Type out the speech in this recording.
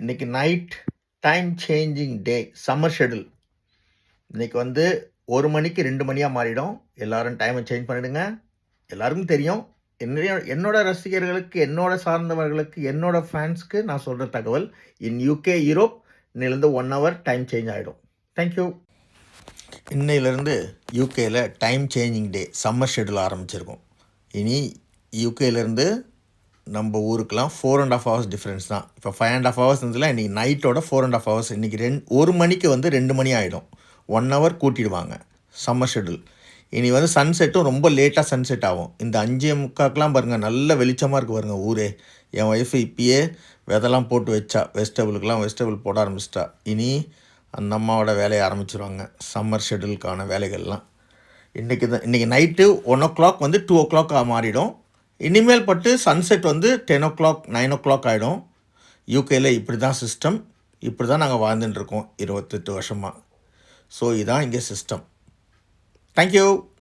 இன்னைக்கு night time changing டே summer schedule. இன்னைக்கு வந்து 1 மணிக்கு 2 மணியா மாறிடும். எல்லாரும் டைமை சேஞ்ச் பண்ணிடுங்க. எல்லாருக்கும் தெரியும். என்னோட ரசிகர்களுக்கு, என்னோட சார்ந்தவர்களுக்கு, என்னோட ஃபேன்ஸ்க்கு நான் சொல்ற தகவல், இன் யுகே, யூரோப் இன்னையிலேருந்து 1 ஹவர் டைம் சேஞ்ச் ஆகிடும். தேங்க்யூ. இன்னையிலேருந்து யூகேல டைம் சேஞ்சிங் டே சம்மர் ஷெட்யூல் ஆரம்பிச்சிருக்கும். இனி யூகேலேருந்து நம்ம ஊருக்கெலாம் 4.5 ஹவர்ஸ் டிஃப்ரென்ஸ் தான். இப்போ 5.5 ஹவர்ஸ் இருந்ததுல இன்றைக்கி நைட்டோட 4.5 ஹவர்ஸ். இன்றைக்கி 1 மணிக்கு வந்து 2 மணி ஆகிடும். 1 ஹவர் கூட்டிடுவாங்க சம்மர் ஷெட்யூல். இனி வந்து சன்செட்டும் ரொம்ப லேட்டாக சன்செட் ஆகும். இந்த 5:45க்கெலாம் பாருங்கள், நல்ல வெளிச்சமாக இருக்குது பாருங்கள் ஊரே. என் ஒய்ஃபு இப்பயே விதெல்லாம் போட்டு வச்சா, வெஜிடபிள் போட ஆரம்பிச்சிட்டா. இனி அந்த அம்மாவோட வேலையை ஆரம்பிச்சிருவாங்க, சம்மர் ஷெட்யூலுக்கான வேலைகள்லாம். இன்றைக்கி நைட்டு 1 o'clock வந்து 2 o'clock மாறிடும். இனிமேல் பட்டு சன்செட் வந்து 10 o'clock 9 o'clock ஆகிடும். யூகேயில் இப்படி தான் சிஸ்டம். இப்படி தான் நாங்கள் வாழ்ந்துட்டுருக்கோம் 28 வருஷமாக. ஸோ இதுதான் இங்கே சிஸ்டம். தேங்க்யூ.